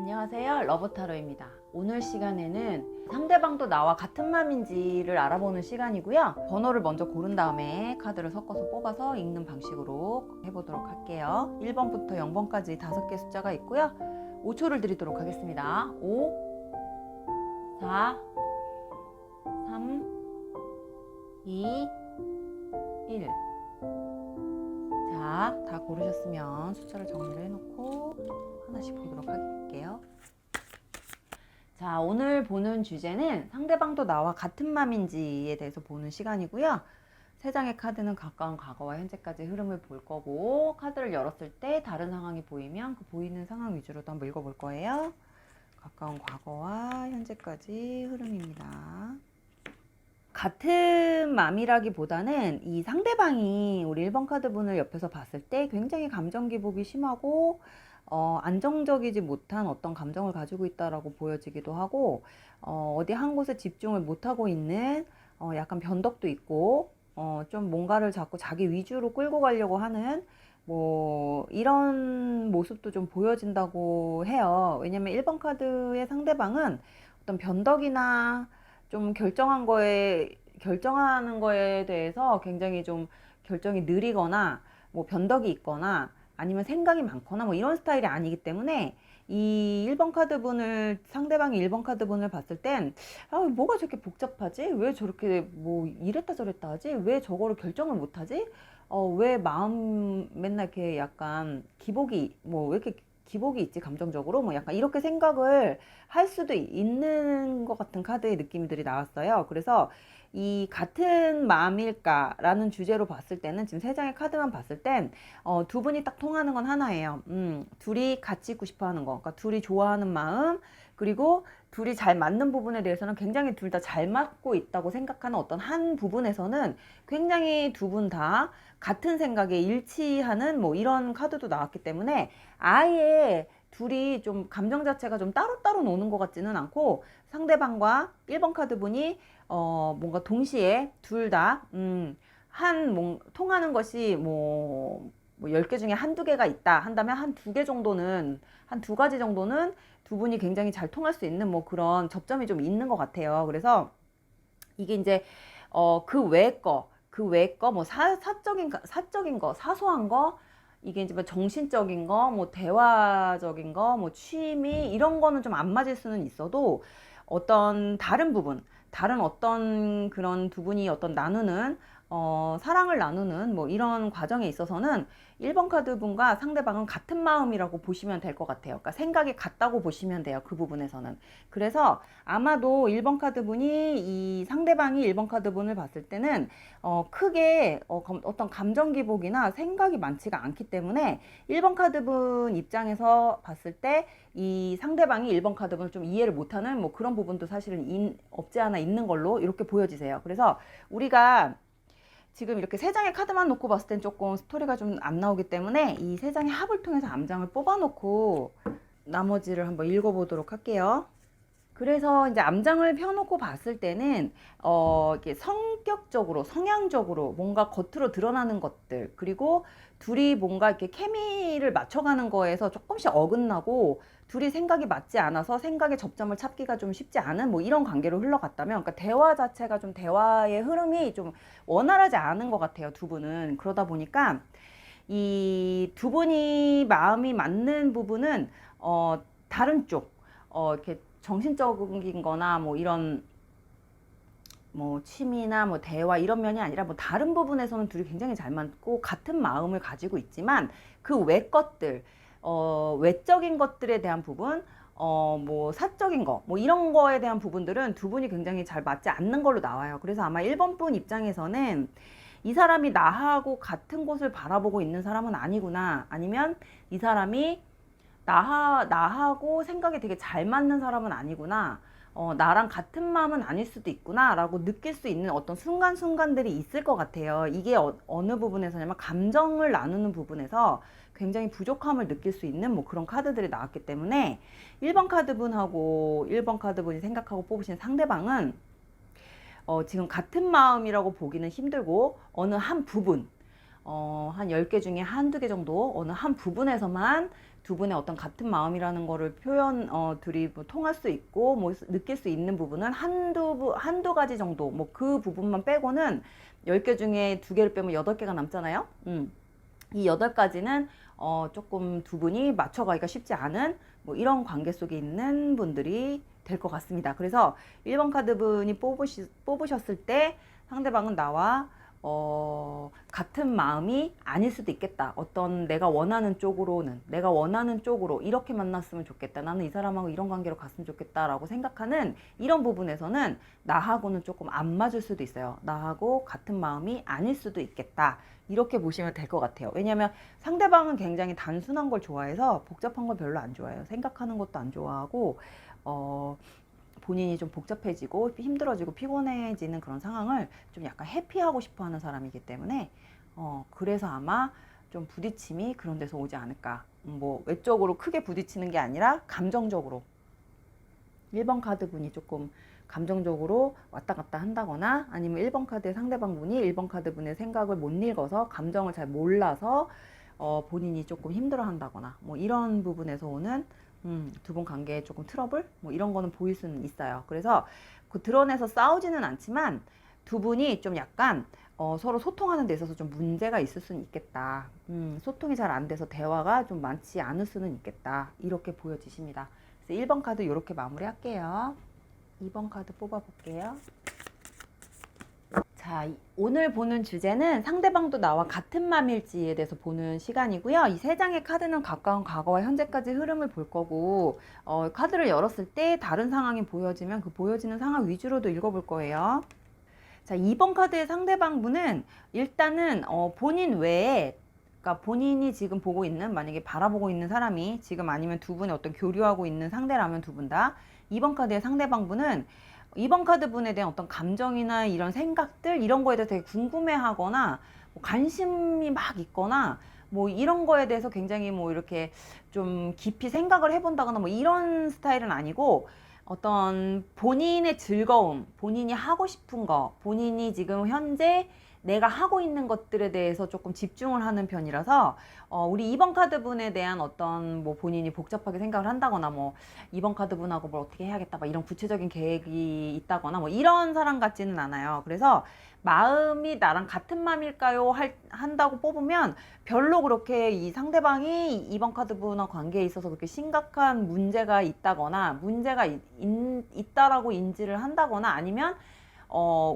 안녕하세요, 러브타로입니다. 오늘 시간에는 상대방도 나와 같은 맘인지를 알아보는 시간이고요. 번호를 먼저 고른 다음에 카드를 섞어서 뽑아서 읽는 방식으로 해보도록 할게요. 1번부터 0번까지 5개 숫자가 있고요. 5초를 드리도록 하겠습니다. 5, 4, 3, 2, 1. 자, 다 고르셨으면 숫자를 정리를 해놓고 하나씩 보도록 할게요. 자, 오늘 보는 주제는 상대방도 나와 같은 맘인지에 대해서 보는 시간이고요. 세 장의 카드는 가까운 과거와 현재까지 흐름을 볼 거고, 카드를 열었을 때 다른 상황이 보이면 그 보이는 상황 위주로도 한번 읽어볼 거예요. 가까운 과거와 현재까지 흐름입니다. 같은 맘이라기보다는 이 상대방이 우리 1번 카드 분을 옆에서 봤을 때 굉장히 감정 기복이 심하고 안정적이지 못한 어떤 감정을 가지고 있다라고 보여지기도 하고 어디 한 곳에 집중을 못하고 있는 약간 변덕도 있고 좀 뭔가를 자꾸 자기 위주로 끌고 가려고 하는 뭐 이런 모습도 좀 보여진다고 해요. 왜냐면 1번 카드의 상대방은 어떤 변덕이나 좀 결정하는 거에 대해서 굉장히 좀 결정이 느리거나 뭐 변덕이 있거나 아니면 생각이 많거나 뭐 이런 스타일이 아니기 때문에 이 1번 카드 분을 상대방이 1번 카드 분을 봤을 땐 뭐가 저렇게 복잡하지? 왜 저렇게 뭐 이랬다 저랬다 하지? 왜 저거를 결정을 못 하지? 왜 마음 맨날 이렇게 약간 기복이 뭐 왜 이렇게 기복이 있지 감정적으로 뭐 약간 이렇게 생각을 할 수도 있는 것 같은 카드의 느낌들이 나왔어요. 그래서 이 같은 마음일까라는 주제로 봤을 때는 지금 세 장의 카드만 봤을 땐 두 분이 딱 통하는 건 하나예요. 둘이 같이 있고 싶어 하는 거. 그러니까 둘이 좋아하는 마음, 그리고 둘이 잘 맞는 부분에 대해서는 굉장히 둘 다 잘 맞고 있다고 생각하는 어떤 한 부분에서는 굉장히 두 분 다 같은 생각에 일치하는 뭐 이런 카드도 나왔기 때문에 아예 둘이 좀 감정 자체가 좀 따로따로 노는 것 같지는 않고 상대방과 1번 카드 분이 뭔가 동시에 둘 다 통하는 것이 뭐 10개 중에 한두 개가 있다 한다면 한 두 개 정도는 한 두 가지 정도는 두 분이 굉장히 잘 통할 수 있는 뭐 그런 접점이 좀 있는 것 같아요. 그래서 이게 이제 그 외 거 뭐 사적인 거 사소한 거 이게 이제 뭐 정신적인 거 뭐 대화적인 거 뭐 취미 이런 거는 좀 안 맞을 수는 있어도 어떤 다른 어떤 그런 두 분이 어떤 나누는 사랑을 나누는 뭐 이런 과정에 있어서는 1번 카드 분과 상대방은 같은 마음이라고 보시면 될 것 같아요. 그러니까 생각이 같다고 보시면 돼요. 그 부분에서는. 그래서 아마도 1번 카드 분이 이 상대방이 1번 카드 분을 봤을 때는 크게 어떤 감정 기복이나 생각이 많지가 않기 때문에 1번 카드 분 입장에서 봤을 때 이 상대방이 1번 카드 분을 좀 이해를 못하는 뭐 그런 부분도 사실은 없지 않아 있는 걸로 이렇게 보여지세요. 그래서 우리가 지금 이렇게 세 장의 카드만 놓고 봤을 땐 조금 스토리가 좀 안 나오기 때문에 이 세 장의 합을 통해서 암장을 뽑아 놓고 나머지를 한번 읽어보도록 할게요. 그래서 이제 암장을 펴놓고 봤을 때는 이렇게 성격적으로 성향적으로 뭔가 겉으로 드러나는 것들 그리고 둘이 뭔가 이렇게 케미를 맞춰가는 거에서 조금씩 어긋나고 둘이 생각이 맞지 않아서 생각의 접점을 찾기가 좀 쉽지 않은 뭐 이런 관계로 흘러갔다면 그러니까 대화 자체가 좀 대화의 흐름이 좀 원활하지 않은 것 같아요. 두 분은. 그러다 보니까 이 두 분이 마음이 맞는 부분은 다른 쪽 이렇게 정신적인 거나 뭐 이런 뭐 취미나 뭐 대화 이런 면이 아니라 뭐 다른 부분에서는 둘이 굉장히 잘 맞고 같은 마음을 가지고 있지만 그 외 것들 외적인 것들에 대한 부분 뭐 사적인 거 뭐 이런 거에 대한 부분들은 두 분이 굉장히 잘 맞지 않는 걸로 나와요. 그래서 아마 1번 분 입장에서는 이 사람이 나하고 같은 곳을 바라보고 있는 사람은 아니구나 아니면 이 사람이 나하고 생각이 되게 잘 맞는 사람은 아니구나. 나랑 같은 마음은 아닐 수도 있구나 라고 느낄 수 있는 어떤 순간순간들이 있을 것 같아요. 이게 어느 부분에서냐면 감정을 나누는 부분에서 굉장히 부족함을 느낄 수 있는 뭐 그런 카드들이 나왔기 때문에 1번 카드분하고 1번 카드분이 생각하고 뽑으신 상대방은 지금 같은 마음이라고 보기는 힘들고 어느 한 부분 한 10개 중에 한두 개 정도 어느 한 부분에서만 두 분의 어떤 같은 마음이라는 거를 들이 뭐 통할 수 있고 뭐 느낄 수 있는 부분은 한두 가지 정도 뭐 그 부분만 빼고는 10개 중에 2개를 빼면 8개가 남잖아요. 이 8가지는 조금 두 분이 맞춰가기가 쉽지 않은 뭐 이런 관계 속에 있는 분들이 될 것 같습니다. 그래서 1번 카드 분이 뽑으셨을 때 상대방은 나와 같은 마음이 아닐 수도 있겠다. 어떤 내가 원하는 쪽으로 이렇게 만났으면 좋겠다. 나는 이 사람하고 이런 관계로 갔으면 좋겠다라고 생각하는 이런 부분에서는 나하고는 조금 안 맞을 수도 있어요. 나하고 같은 마음이 아닐 수도 있겠다. 이렇게 보시면 될 것 같아요. 왜냐하면 상대방은 굉장히 단순한 걸 좋아해서 복잡한 걸 별로 안 좋아해요. 생각하는 것도 안 좋아하고 본인이 좀 복잡해지고 힘들어지고 피곤해지는 그런 상황을 좀 약간 회피하고 싶어 하는 사람이기 때문에 그래서 아마 좀 부딪힘이 그런 데서 오지 않을까. 뭐 외적으로 크게 부딪히는 게 아니라 감정적으로 1번 카드 분이 조금 감정적으로 왔다 갔다 한다거나 아니면 1번 카드의 상대방 분이 1번 카드 분의 생각을 못 읽어서 감정을 잘 몰라서 본인이 조금 힘들어 한다거나 뭐 이런 부분에서 오는 두 분 관계에 조금 트러블 뭐 이런 거는 보일 수는 있어요. 그래서 그 드러내서 싸우지는 않지만 두 분이 좀 약간 서로 소통하는 데 있어서 좀 문제가 있을 수는 있겠다. 소통이 잘 안 돼서 대화가 좀 많지 않을 수는 있겠다. 이렇게 보여지십니다. 그래서 1번 카드 이렇게 마무리할게요. 2번 카드 뽑아볼게요. 자, 오늘 보는 주제는 상대방도 나와 같은 맘일지에 대해서 보는 시간이고요. 이 세 장의 카드는 가까운 과거와 현재까지 흐름을 볼 거고 카드를 열었을 때 다른 상황이 보여지면 그 보여지는 상황 위주로도 읽어볼 거예요. 자, 2번 카드의 상대방 분은 일단은 본인 외에 그러니까 본인이 지금 보고 있는 만약에 바라보고 있는 사람이 지금 아니면 두 분의 어떤 교류하고 있는 상대라면 두 분 다 2번 카드의 상대방 분은 2번 카드 분에 대한 어떤 감정이나 이런 생각들 이런 거에 대해서 되게 궁금해하거나 뭐 관심이 막 있거나 뭐 이런 거에 대해서 굉장히 뭐 이렇게 좀 깊이 생각을 해본다거나 뭐 이런 스타일은 아니고 어떤 본인의 즐거움, 본인이 하고 싶은 거, 본인이 지금 현재 내가 하고 있는 것들에 대해서 조금 집중을 하는 편이라서 우리 2번 카드 분에 대한 어떤 뭐 본인이 복잡하게 생각을 한다거나 뭐 2번 카드 분하고 뭘 어떻게 해야겠다 막 이런 구체적인 계획이 있다거나 뭐 이런 사람 같지는 않아요. 그래서 마음이 나랑 같은 마음일까요? 한다고 뽑으면 별로 그렇게 이 상대방이 2번 카드 분과 관계에 있어서 그렇게 심각한 문제가 있다거나 문제가 있다라고 인지를 한다거나 아니면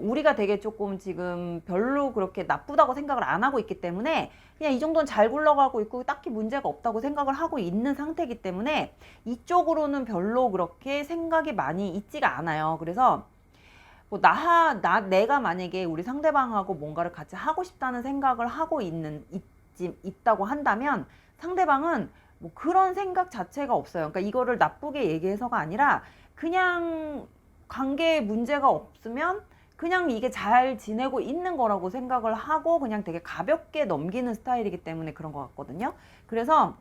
우리가 되게 조금 지금 별로 그렇게 나쁘다고 생각을 안 하고 있기 때문에 그냥 이 정도는 잘 굴러가고 있고 딱히 문제가 없다고 생각을 하고 있는 상태이기 때문에 이쪽으로는 별로 그렇게 생각이 많이 있지가 않아요. 그래서 뭐 내가 만약에 우리 상대방하고 뭔가를 같이 하고 싶다는 생각을 하고 있다고 한다면 상대방은 뭐 그런 생각 자체가 없어요. 그러니까 이거를 나쁘게 얘기해서가 아니라 그냥 관계에 문제가 없으면 그냥 이게 잘 지내고 있는 거라고 생각을 하고 그냥 되게 가볍게 넘기는 스타일이기 때문에 그런 것 같거든요. 그래서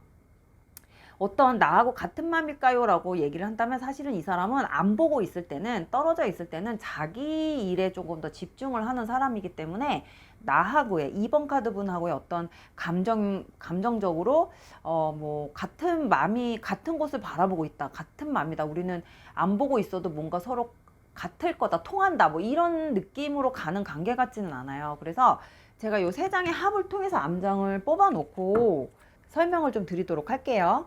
어떤 나하고 같은 맘일까요? 라고 얘기를 한다면 사실은 이 사람은 안 보고 있을 때는 떨어져 있을 때는 자기 일에 조금 더 집중을 하는 사람이기 때문에 나하고의 2번 카드 분하고의 어떤 감정적으로 뭐 같은 맘이 같은 곳을 바라보고 있다. 같은 맘이다. 우리는 안 보고 있어도 뭔가 서로 같을 거다. 통한다. 뭐 이런 느낌으로 가는 관계 같지는 않아요. 그래서 제가 요 세 장의 합을 통해서 암장을 뽑아 놓고 설명을 좀 드리도록 할게요.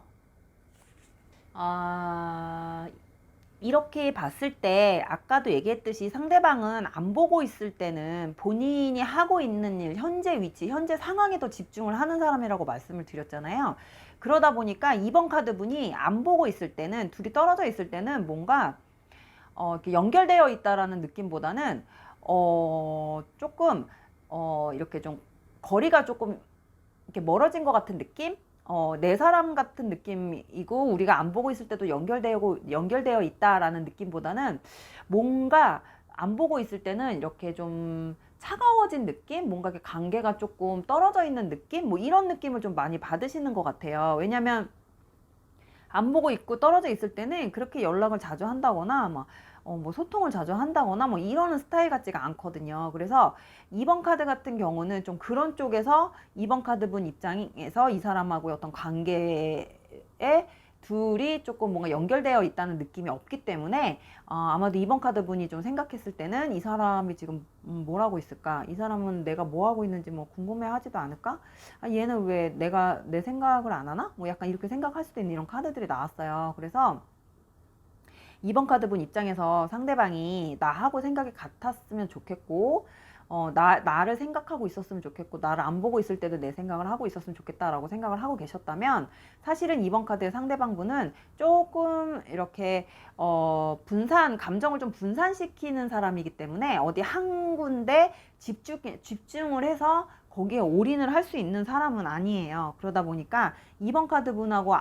이렇게 봤을 때 아까도 얘기했듯이 상대방은 안 보고 있을 때는 본인이 하고 있는 일, 현재 위치, 현재 상황에 더 집중을 하는 사람이라고 말씀을 드렸잖아요. 그러다 보니까 2번 카드 분이 안 보고 있을 때는 둘이 떨어져 있을 때는 뭔가 이렇게 연결되어 있다라는 느낌보다는 조금 이렇게 좀 거리가 조금 이렇게 멀어진 것 같은 느낌? 내 사람 같은 느낌이고 우리가 안 보고 있을 때도 연결되어 있다라는 느낌보다는 뭔가 안 보고 있을 때는 이렇게 좀 차가워진 느낌? 뭔가 이렇게 관계가 조금 떨어져 있는 느낌? 뭐 이런 느낌을 좀 많이 받으시는 것 같아요. 왜냐면 안 보고 있고 떨어져 있을 때는 그렇게 연락을 자주 한다거나 막 뭐 소통을 자주 한다거나 뭐 이러는 스타일 같지가 않거든요. 그래서 2번 카드 같은 경우는 좀 그런 쪽에서 2번 카드 분 입장에서 이 사람하고의 어떤 관계에 둘이 조금 뭔가 연결되어 있다는 느낌이 없기 때문에 아마도 2번 카드 분이 좀 생각했을 때는 이 사람이 지금 뭘 하고 있을까? 이 사람은 내가 뭐 하고 있는지 뭐 궁금해 하지도 않을까? 얘는 왜 내가 내 생각을 안 하나? 뭐 약간 이렇게 생각할 수도 있는 이런 카드들이 나왔어요. 그래서 2번 카드분 입장에서 상대방이 나하고 생각이 같았으면 좋겠고, 나를 생각하고 있었으면 좋겠고, 나를 안 보고 있을 때도 내 생각을 하고 있었으면 좋겠다라고 생각을 하고 계셨다면, 사실은 2번 카드의 상대방분은 조금 이렇게, 감정을 좀 분산시키는 사람이기 때문에 어디 한 군데 집중을 해서 거기에 올인을 할 수 있는 사람은 아니에요. 그러다 보니까 2번 카드 분하고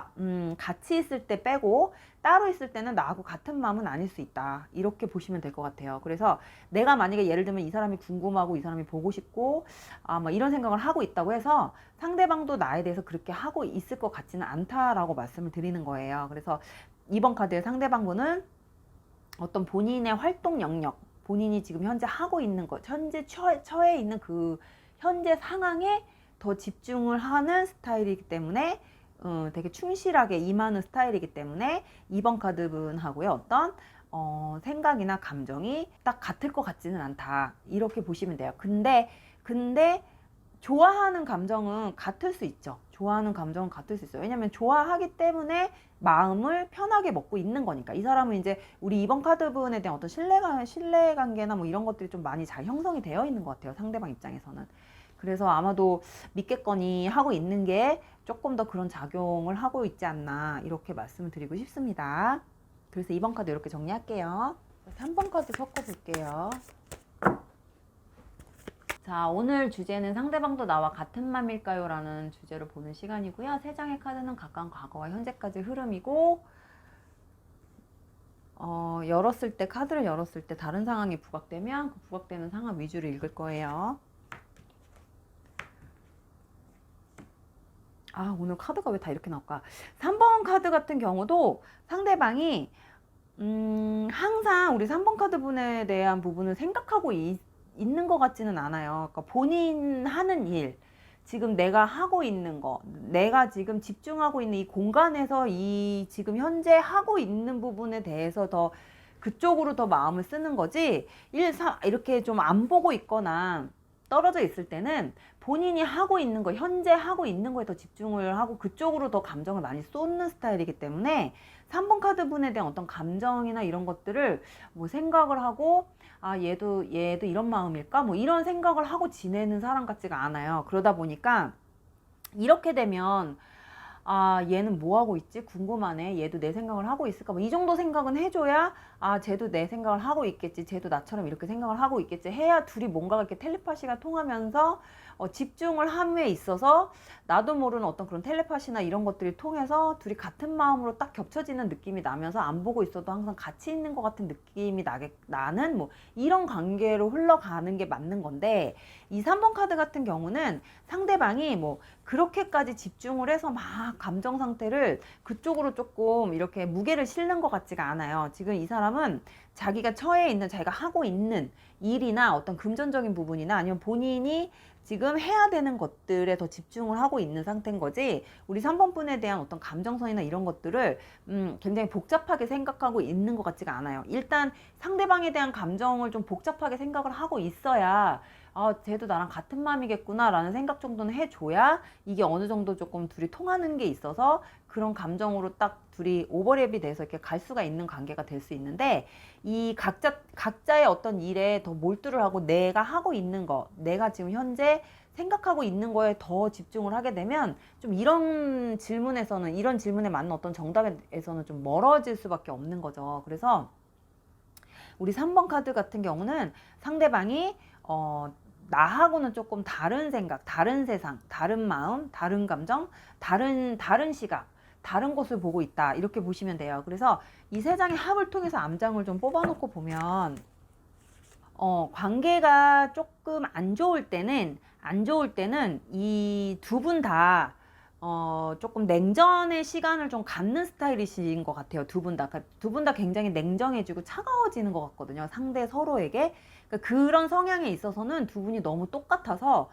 같이 있을 때 빼고 따로 있을 때는 나하고 같은 마음은 아닐 수 있다. 이렇게 보시면 될 것 같아요. 그래서 내가 만약에 예를 들면 이 사람이 궁금하고 이 사람이 보고 싶고 뭐 이런 생각을 하고 있다고 해서 상대방도 나에 대해서 그렇게 하고 있을 것 같지는 않다라고 말씀을 드리는 거예요. 그래서 2번 카드의 상대방분은 어떤 본인의 활동 영역, 본인이 지금 현재 하고 있는 것, 현재 처해 있는 그 현재 상황에 더 집중을 하는 스타일이기 때문에 되게 충실하게 임하는 스타일이기 때문에 2번 카드분하고의 어떤 생각이나 감정이 딱 같을 것 같지는 않다. 이렇게 보시면 돼요. 근데 좋아하는 감정은 같을 수 있죠. 좋아하는 감정은 같을 수 있어요. 왜냐면 좋아하기 때문에 마음을 편하게 먹고 있는 거니까. 이 사람은 이제 우리 2번 카드분에 대한 어떤 신뢰 관계나 뭐 이런 것들이 좀 많이 잘 형성이 되어 있는 것 같아요. 상대방 입장에서는. 그래서 아마도 믿겠거니 하고 있는 게 조금 더 그런 작용을 하고 있지 않나 이렇게 말씀을 드리고 싶습니다. 그래서 2번 카드 이렇게 정리할게요. 3번 카드 섞어볼게요. 자, 오늘 주제는 상대방도 나와 같은 맘일까요? 라는 주제로 보는 시간이고요. 세 장의 카드는 가까운 과거와 현재까지 흐름이고 카드를 열었을 때 다른 상황이 부각되면 그 부각되는 상황 위주로 읽을 거예요. 오늘 카드가 왜 다 이렇게 나올까? 3번 카드 같은 경우도 상대방이 항상 우리 3번 카드 분에 대한 부분을 생각하고 있는 것 같지는 않아요. 그러니까 본인 하는 일, 지금 내가 하고 있는 거, 내가 지금 집중하고 있는 이 공간에서 이 지금 현재 하고 있는 부분에 대해서 더 그쪽으로 더 마음을 쓰는 거지, 이렇게 좀 안 보고 있거나 떨어져 있을 때는 본인이 하고 있는 거, 현재 하고 있는 거에 더 집중을 하고 그쪽으로 더 감정을 많이 쏟는 스타일이기 때문에 3번 카드 분에 대한 어떤 감정이나 이런 것들을 뭐 생각을 하고 얘도 이런 마음일까? 뭐 이런 생각을 하고 지내는 사람 같지가 않아요. 그러다 보니까 이렇게 되면 얘는 뭐 하고 있지? 궁금하네. 얘도 내 생각을 하고 있을까? 뭐 이 정도 생각은 해줘야 쟤도 내 생각을 하고 있겠지. 쟤도 나처럼 이렇게 생각을 하고 있겠지. 해야 둘이 뭔가 이렇게 텔레파시가 통하면서 집중을 함에 있어서 나도 모르는 어떤 그런 텔레파시나 이런 것들이 통해서 둘이 같은 마음으로 딱 겹쳐지는 느낌이 나면서 안 보고 있어도 항상 같이 있는 것 같은 느낌이 나는 뭐 이런 관계로 흘러가는 게 맞는 건데, 이 3번 카드 같은 경우는 상대방이 뭐 그렇게까지 집중을 해서 막 감정 상태를 그쪽으로 조금 이렇게 무게를 실는 것 같지가 않아요. 지금 이 사람은 자기가 처해 있는, 자기가 하고 있는 일이나 어떤 금전적인 부분이나 아니면 본인이 지금 해야 되는 것들에 더 집중을 하고 있는 상태인 거지, 우리 3번 분에 대한 어떤 감정선이나 이런 것들을 굉장히 복잡하게 생각하고 있는 것 같지가 않아요. 일단 상대방에 대한 감정을 좀 복잡하게 생각을 하고 있어야 쟤도 나랑 같은 마음이겠구나 라는 생각 정도는 해줘야 이게 어느 정도 조금 둘이 통하는 게 있어서 그런 감정으로 딱 둘이 오버랩이 돼서 이렇게 갈 수가 있는 관계가 될 수 있는데, 이 각자의 어떤 일에 더 몰두를 하고 내가 하고 있는 거, 내가 지금 현재 생각하고 있는 거에 더 집중을 하게 되면 좀 이런 질문에 맞는 어떤 정답에서는 좀 멀어질 수밖에 없는 거죠. 그래서 우리 3번 카드 같은 경우는 상대방이 나하고는 조금 다른 생각, 다른 세상, 다른 마음, 다른 감정, 다른 시각, 다른 곳을 보고 있다. 이렇게 보시면 돼요. 그래서 이 세 장의 합을 통해서 암장을 좀 뽑아놓고 보면 관계가 조금 안 좋을 때는 이 두 분 다 조금 냉전의 시간을 좀 갖는 스타일이신 것 같아요. 두 분 다. 두 분 다 굉장히 냉정해지고 차가워지는 것 같거든요. 상대 서로에게. 그러니까 그런 성향에 있어서는 두 분이 너무 똑같아서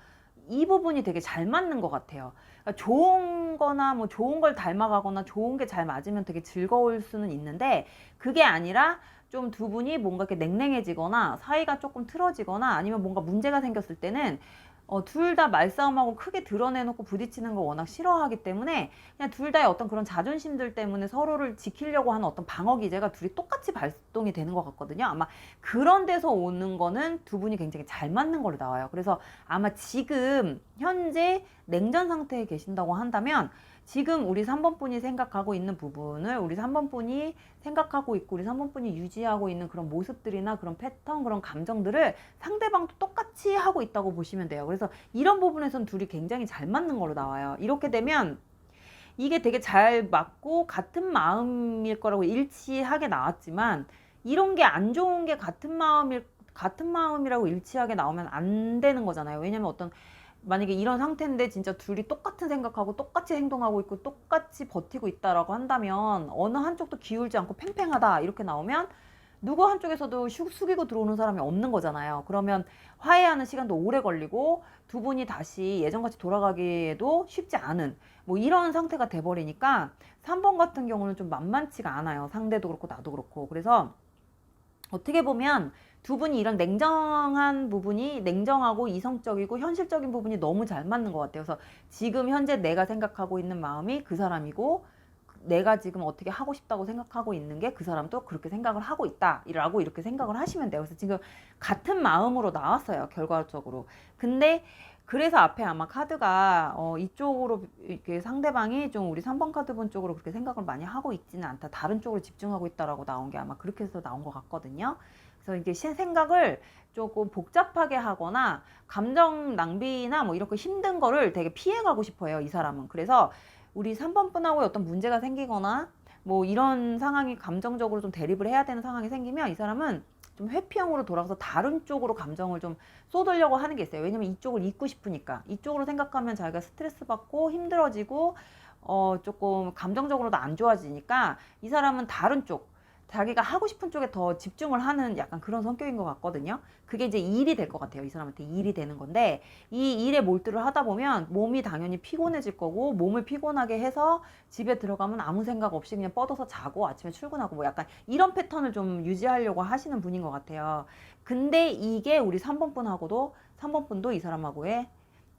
이 부분이 되게 잘 맞는 것 같아요. 그러니까 좋은 거나 뭐 좋은 걸 닮아가거나 좋은 게 잘 맞으면 되게 즐거울 수는 있는데 그게 아니라 좀 두 분이 뭔가 이렇게 냉랭해지거나 사이가 조금 틀어지거나 아니면 뭔가 문제가 생겼을 때는 둘 다 말싸움하고 크게 드러내놓고 부딪히는 걸 워낙 싫어하기 때문에 그냥 둘 다의 어떤 그런 자존심들 때문에 서로를 지키려고 하는 어떤 방어 기제가 둘이 똑같이 발동이 되는 것 같거든요. 아마 그런 데서 오는 거는 두 분이 굉장히 잘 맞는 걸로 나와요. 그래서 아마 지금 현재 냉전 상태에 계신다고 한다면 지금 우리 3번 분이 생각하고 있는 부분을 우리 3번 분이 생각하고 있고 우리 3번 분이 유지하고 있는 그런 모습들이나 그런 패턴, 그런 감정들을 상대방도 똑같이 하고 있다고 보시면 돼요. 그래서 이런 부분에선 둘이 굉장히 잘 맞는 걸로 나와요. 이렇게 되면 이게 되게 잘 맞고 같은 마음일 거라고 일치하게 나왔지만 이런 게 안 좋은 게 같은 마음이라고 일치하게 나오면 안 되는 거잖아요. 왜냐면 만약에 이런 상태인데 진짜 둘이 똑같은 생각하고 똑같이 행동하고 있고 똑같이 버티고 있다라고 한다면 어느 한쪽도 기울지 않고 팽팽하다 이렇게 나오면 누구 한쪽에서도 숙이고 들어오는 사람이 없는 거잖아요. 그러면 화해하는 시간도 오래 걸리고 두 분이 다시 예전같이 돌아가기에도 쉽지 않은 뭐 이런 상태가 돼버리니까 3번 같은 경우는 좀 만만치가 않아요. 상대도 그렇고 나도 그렇고. 그래서 어떻게 보면 두 분이 이런 냉정한 부분이 냉정하고 이성적이고 현실적인 부분이 너무 잘 맞는 것 같아요. 그래서 지금 현재 내가 생각하고 있는 마음이 그 사람이고 내가 지금 어떻게 하고 싶다고 생각하고 있는 게 그 사람도 그렇게 생각을 하고 있다라고 이렇게 생각을 하시면 돼요. 그래서 지금 같은 마음으로 나왔어요. 결과적으로. 근데 그래서 앞에 아마 카드가 이쪽으로 이렇게 상대방이 좀 우리 3번 카드분 쪽으로 그렇게 생각을 많이 하고 있지는 않다. 다른 쪽으로 집중하고 있다라고 나온 게 아마 그렇게 해서 나온 것 같거든요. 그래서 이게 생각을 조금 복잡하게 하거나 감정 낭비나 뭐 이렇게 힘든 거를 되게 피해가고 싶어요. 이 사람은. 그래서 우리 3번 분하고 어떤 문제가 생기거나 뭐 이런 상황이 감정적으로 좀 대립을 해야 되는 상황이 생기면 이 사람은 좀 회피형으로 돌아가서 다른 쪽으로 감정을 좀 쏟으려고 하는 게 있어요. 왜냐면 이쪽을 잊고 싶으니까. 이쪽으로 생각하면 자기가 스트레스 받고 힘들어지고 조금 감정적으로도 안 좋아지니까 이 사람은 다른 쪽 자기가 하고 싶은 쪽에 더 집중을 하는 약간 그런 성격인 것 같거든요. 그게 이제 일이 될 것 같아요. 이 사람한테 일이 되는 건데 이 일에 몰두를 하다 보면 몸이 당연히 피곤해질 거고 몸을 피곤하게 해서 집에 들어가면 아무 생각 없이 그냥 뻗어서 자고 아침에 출근하고 뭐 약간 이런 패턴을 좀 유지하려고 하시는 분인 것 같아요. 근데 이게 우리 3번 분하고도 3번 분도 이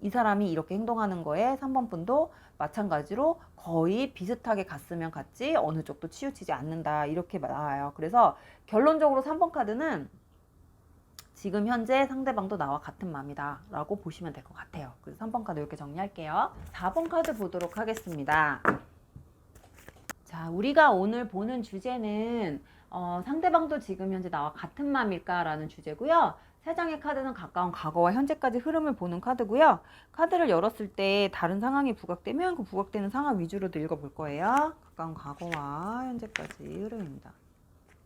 사람이 이렇게 행동하는 거에 3번 분도 마찬가지로 거의 비슷하게 갔으면 갔지 어느 쪽도 치우치지 않는다 이렇게 나와요. 그래서 결론적으로 3번 카드는 지금 현재 상대방도 나와 같은 마음이다 라고 보시면 될 것 같아요. 그래서 3번 카드 이렇게 정리할게요. 4번 카드 보도록 하겠습니다. 자, 우리가 오늘 보는 주제는 상대방도 지금 현재 나와 같은 마음일까 라는 주제고요. 세 장의 카드는 가까운 과거와 현재까지 흐름을 보는 카드고요. 카드를 열었을 때 다른 상황이 부각되면 그 부각되는 상황 위주로도 읽어볼 거예요. 가까운 과거와 현재까지 흐름입니다.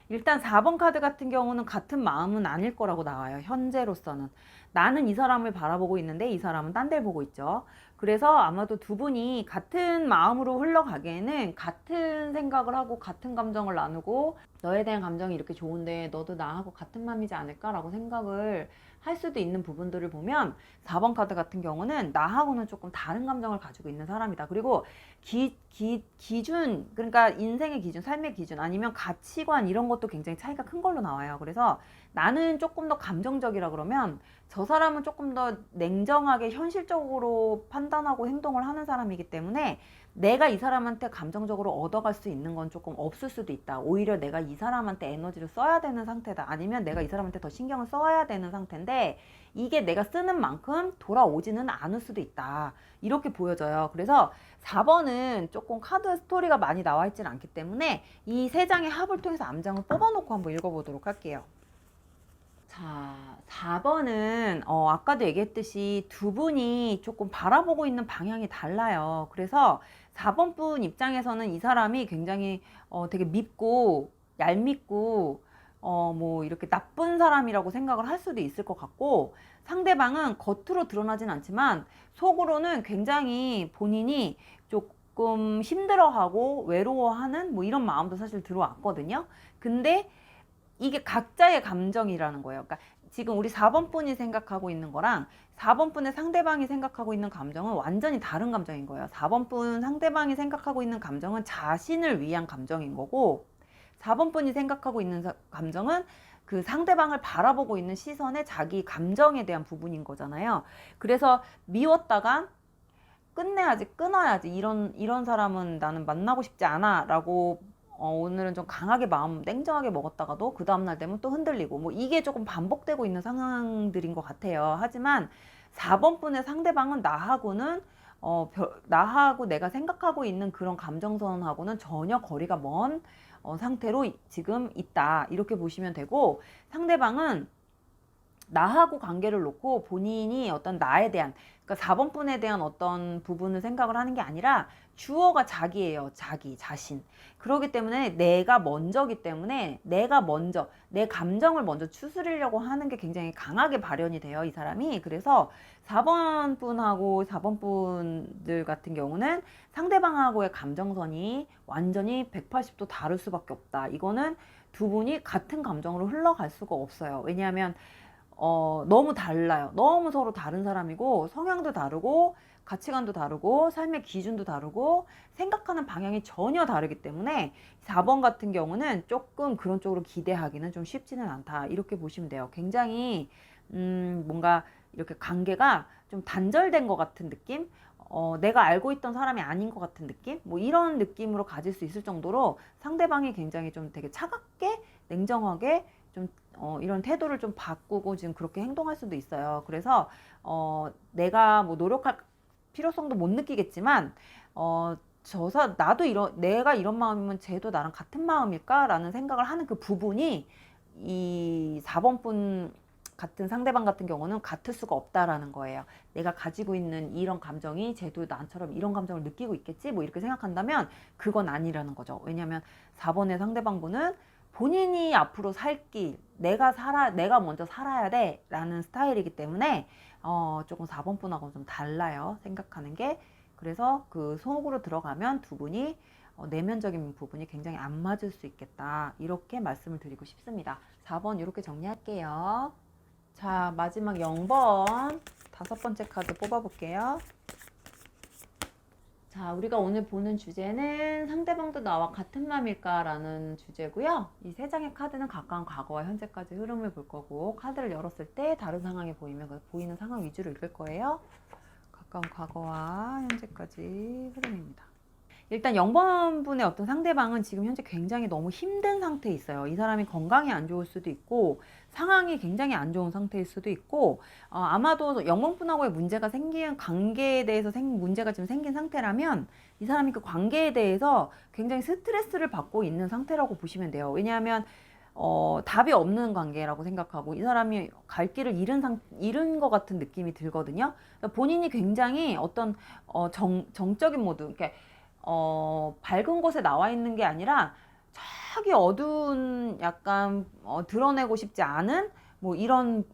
일단 4번 카드 같은 경우는 같은 마음은 아닐 거라고 나와요. 현재로서는. 나는 이 사람을 바라보고 있는데 이 사람은 딴 데를 보고 있죠. 그래서 아마도 두 분이 같은 마음으로 흘러가기에는 같은 생각을 하고 같은 감정을 나누고 너에 대한 감정이 이렇게 좋은데 너도 나하고 같은 마음이지 않을까라고 생각을 할 수도 있는 부분들을 보면 4번 카드 같은 경우는 나하고는 조금 다른 감정을 가지고 있는 사람이다. 그리고 기준, 그러니까 인생의 기준, 삶의 기준 아니면 가치관 이런 것도 굉장히 차이가 큰 걸로 나와요. 그래서 나는 조금 더 감정적이라 그러면 저 사람은 조금 더 냉정하게 현실적으로 판단하고 행동을 하는 사람이기 때문에 내가 이 사람한테 감정적으로 얻어갈 수 있는 건 조금 없을 수도 있다. 오히려 내가 이 사람한테 에너지를 써야 되는 상태다. 아니면 내가 이 사람한테 더 신경을 써야 되는 상태인데 이게 내가 쓰는 만큼 돌아오지는 않을 수도 있다. 이렇게 보여져요. 그래서 4번은 조금 카드 스토리가 많이 나와 있지는 않기 때문에 이 세 장의 합을 통해서 암장을 뽑아놓고 한번 읽어보도록 할게요. 자, 4번은 아까도 얘기했듯이 두 분이 조금 바라보고 있는 방향이 달라요. 그래서 4번 분 입장에서는 이 사람이 굉장히 되게 밉고 얄밉고 뭐 이렇게 나쁜 사람이라고 생각을 할 수도 있을 것 같고, 상대방은 겉으로 드러나진 않지만 속으로는 굉장히 본인이 조금 힘들어하고 외로워하는 뭐 이런 마음도 사실 들어왔거든요. 근데 이게 각자의 감정이라는 거예요. 그러니까 지금 우리 4번 분이 생각하고 있는 거랑 4번 분의 상대방이 생각하고 있는 감정은 완전히 다른 감정인 거예요. 4번 분 상대방이 생각하고 있는 감정은 자신을 위한 감정인 거고, 4번 분이 생각하고 있는 감정은 그 상대방을 바라보고 있는 시선에 자기 감정에 대한 부분인 거잖아요. 그래서 미웠다가 끝내야지, 끊어야지, 이런 사람은 나는 만나고 싶지 않아 라고 오늘은 좀 강하게 마음 냉정하게 먹었다가도 그 다음날 되면 또 흔들리고, 뭐 이게 조금 반복되고 있는 상황들인 것 같아요. 하지만 4번 분의 상대방은 나하고는 나하고 내가 생각하고 있는 그런 감정선하고는 전혀 거리가 먼 상태로 지금 있다, 이렇게 보시면 되고, 상대방은 나하고 관계를 놓고 본인이 어떤 나에 대한, 그러니까 4번 분에 대한 어떤 부분을 생각을 하는 게 아니라 주어가 자기예요. 자기 자신. 그렇기 때문에 내가 먼저기 때문에 내가 먼저 내 감정을 먼저 추스리려고 하는 게 굉장히 강하게 발현이 돼요, 이 사람이. 그래서 4번 분하고 4번 분들 같은 경우는 상대방하고의 감정선이 완전히 180도 다를 수밖에 없다. 이거는 두 분이 같은 감정으로 흘러갈 수가 없어요. 왜냐하면 너무 달라요. 너무 서로 다른 사람이고, 성향도 다르고, 가치관도 다르고, 삶의 기준도 다르고, 생각하는 방향이 전혀 다르기 때문에 4번 같은 경우는 조금 그런 쪽으로 기대하기는 좀 쉽지는 않다, 이렇게 보시면 돼요. 굉장히 뭔가 이렇게 관계가 좀 단절된 것 같은 느낌? 내가 알고 있던 사람이 아닌 것 같은 느낌? 뭐 이런 느낌으로 가질 수 있을 정도로 상대방이 굉장히 좀 되게 차갑게, 냉정하게 좀 이런 태도를 좀 바꾸고 지금 그렇게 행동할 수도 있어요. 그래서 내가 뭐 노력할 필요성도 못 느끼겠지만, 나도 내가 이런 마음이면 쟤도 나랑 같은 마음일까라는 생각을 하는 그 부분이 이 4번 분 같은 상대방 같은 경우는 같을 수가 없다라는 거예요. 내가 가지고 있는 이런 감정이 쟤도 나처럼 이런 감정을 느끼고 있겠지, 뭐 이렇게 생각한다면 그건 아니라는 거죠. 왜냐하면 4번의 상대방분은 본인이 앞으로 살 길, 내가 먼저 살아야 돼 라는 스타일이기 때문에 조금 4번 분하고는 좀 달라요, 생각하는 게. 그래서 그 속으로 들어가면 두 분이 내면적인 부분이 굉장히 안 맞을 수 있겠다, 이렇게 말씀을 드리고 싶습니다. 4번 이렇게 정리할게요. 자, 마지막 0번 5번째 카드 뽑아볼게요. 자, 우리가 오늘 보는 주제는 상대방도 나와 같은 마음일까라는 주제고요. 이 세 장의 카드는 가까운 과거와 현재까지 흐름을 볼 거고, 카드를 열었을 때 다른 상황이 보이면 그 보이는 상황 위주로 읽을 거예요. 가까운 과거와 현재까지 흐름입니다. 일단 0번 분의 어떤 상대방은 지금 현재 굉장히 너무 힘든 상태에 있어요. 이 사람이 건강이 안 좋을 수도 있고, 상황이 굉장히 안 좋은 상태일 수도 있고, 아마도 0번 분하고의 문제가 생긴 관계에 대해서 문제가 지금 생긴 상태라면 이 사람이 그 관계에 대해서 굉장히 스트레스를 받고 있는 상태라고 보시면 돼요. 왜냐하면 답이 없는 관계라고 생각하고, 이 사람이 갈 길을 잃은 것 같은 느낌이 들거든요. 그러니까 본인이 굉장히 어떤 정적인 모드, 그러니까 밝은 곳에 나와 있는 게 아니라 저기 어두운, 약간 드러내고 싶지 않은 뭐 이런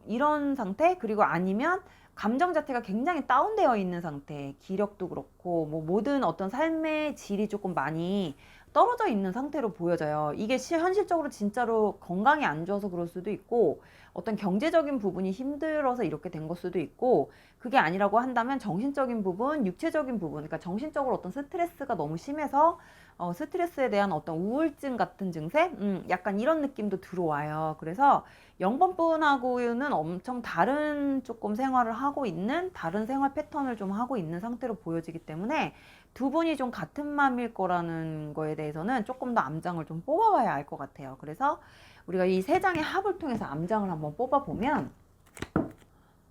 상태, 그리고 아니면 감정 자체가 굉장히 다운되어 있는 상태, 기력도 그렇고 뭐 모든 어떤 삶의 질이 조금 많이 떨어져 있는 상태로 보여져요. 이게 현실적으로 진짜로 건강이 안 좋아서 그럴 수도 있고, 어떤 경제적인 부분이 힘들어서 이렇게 된 걸 수도 있고, 그게 아니라고 한다면 정신적인 부분, 육체적인 부분, 그러니까 정신적으로 어떤 스트레스가 너무 심해서 스트레스에 대한 어떤 우울증 같은 증세? 약간 이런 느낌도 들어와요. 그래서 0번 분하고는 엄청 다른 조금 생활을 하고 있는, 다른 생활 패턴을 좀 하고 있는 상태로 보여지기 때문에 두 분이 좀 같은 맘일 거라는 거에 대해서는 조금 더 암장을 좀 뽑아봐야 알 것 같아요. 그래서 우리가 이 세 장의 합을 통해서 암장을 한번 뽑아보면,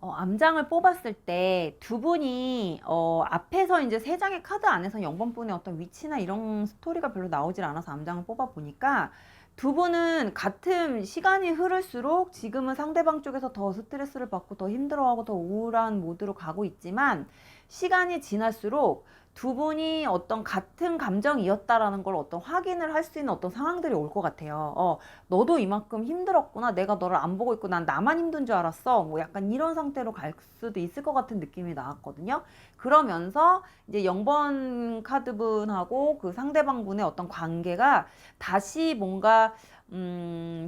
암장을 뽑았을 때 두 분이 앞에서 이제 세 장의 카드 안에서 0번 분의 어떤 위치나 이런 스토리가 별로 나오질 않아서 암장을 뽑아보니까, 두 분은 같은 시간이 흐를수록 지금은 상대방 쪽에서 더 스트레스를 받고 더 힘들어하고 더 우울한 모드로 가고 있지만, 시간이 지날수록 두 분이 어떤 같은 감정이었다라는 걸 어떤 확인을 할 수 있는 어떤 상황들이 올 것 같아요. 너도 이만큼 힘들었구나. 내가 너를 안 보고 있고 난 나만 힘든 줄 알았어. 뭐 약간 이런 상태로 갈 수도 있을 것 같은 느낌이 나왔거든요. 그러면서 이제 0번 카드분하고 그 상대방 분의 어떤 관계가 다시 뭔가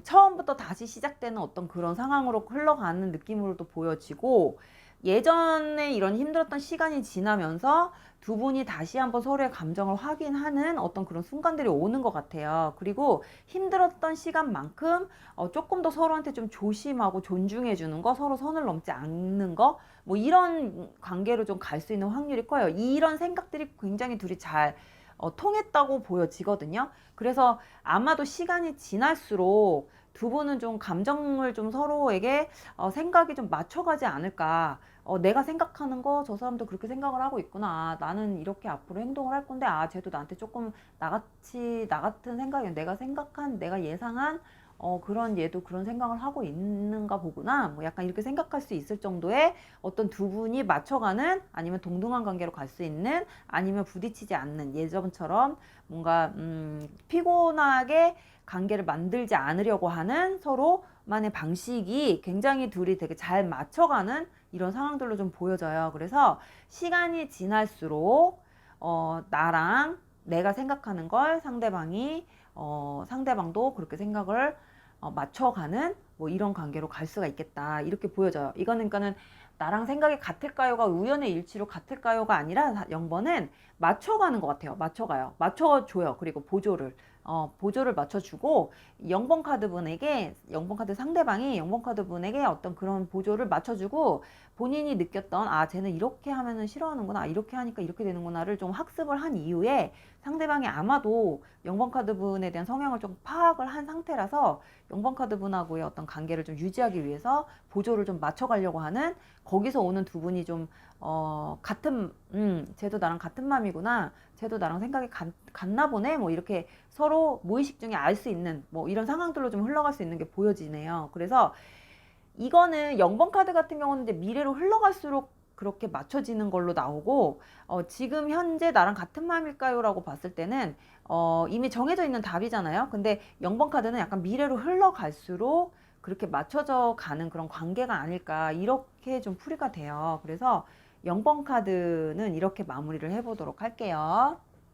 처음부터 다시 시작되는 어떤 그런 상황으로 흘러가는 느낌으로도 보여지고, 예전에 이런 힘들었던 시간이 지나면서 두 분이 다시 한번 서로의 감정을 확인하는 어떤 그런 순간들이 오는 것 같아요. 그리고 힘들었던 시간만큼 조금 더 서로한테 좀 조심하고 존중해 주는 거, 서로 선을 넘지 않는 거, 뭐 이런 관계로 좀 갈 수 있는 확률이 커요. 이런 생각들이 굉장히 둘이 잘 통했다고 보여지거든요. 그래서 아마도 시간이 지날수록 두 분은 좀 감정을 좀 서로에게 생각이 좀 맞춰가지 않을까. 내가 생각하는 거 저 사람도 그렇게 생각을 하고 있구나. 나는 이렇게 앞으로 행동을 할 건데, 쟤도 나한테 조금 나 같은 생각이, 내가 예상한 그런 얘도 그런 생각을 하고 있는가 보구나. 뭐 약간 이렇게 생각할 수 있을 정도의 어떤 두 분이 맞춰가는, 아니면 동등한 관계로 갈 수 있는, 아니면 부딪히지 않는, 예전처럼 뭔가 피곤하게 관계를 만들지 않으려고 하는 서로만의 방식이 굉장히 둘이 되게 잘 맞춰가는 이런 상황들로 좀 보여져요. 그래서 시간이 지날수록 나랑 내가 생각하는 걸 상대방도 그렇게 생각을 맞춰가는 뭐 이런 관계로 갈 수가 있겠다, 이렇게 보여져요. 이거는 그러니까는 나랑 생각이 같을까요가 우연의 일치로 같을까요가 아니라 0번은 맞춰가는 것 같아요. 맞춰줘요. 그리고 보조를 맞춰주고, 0번 카드 분에게, 0번 카드 상대방이 0번 카드 분에게 어떤 그런 보조를 맞춰주고, 본인이 느꼈던 쟤는 이렇게 하면은 싫어하는구나, 이렇게 하니까 이렇게 되는구나를 좀 학습을 한 이후에, 상대방이 아마도 0번 카드 분에 대한 성향을 좀 파악을 한 상태라서 0번 카드 분하고의 어떤 관계를 좀 유지하기 위해서 보조를 좀 맞춰가려고 하는, 거기서 오는 두 분이 좀 쟤도 나랑 같은 맘이구나, 쟤도 나랑 생각이 같나 보네, 뭐 이렇게 서로 무의식 중에 알 수 있는 뭐 이런 상황들로 좀 흘러갈 수 있는 게 보여지네요. 그래서 이거는 0번 카드 같은 경우는 이제 미래로 흘러갈수록 그렇게 맞춰지는 걸로 나오고, 지금 현재 나랑 같은 마음일까요? 라고 봤을 때는 이미 정해져 있는 답이잖아요. 근데 0번 카드는 약간 미래로 흘러갈수록 그렇게 맞춰져 가는 그런 관계가 아닐까, 이렇게 좀 풀이가 돼요. 그래서 0번 카드는 이렇게 마무리를 해보도록 할게요.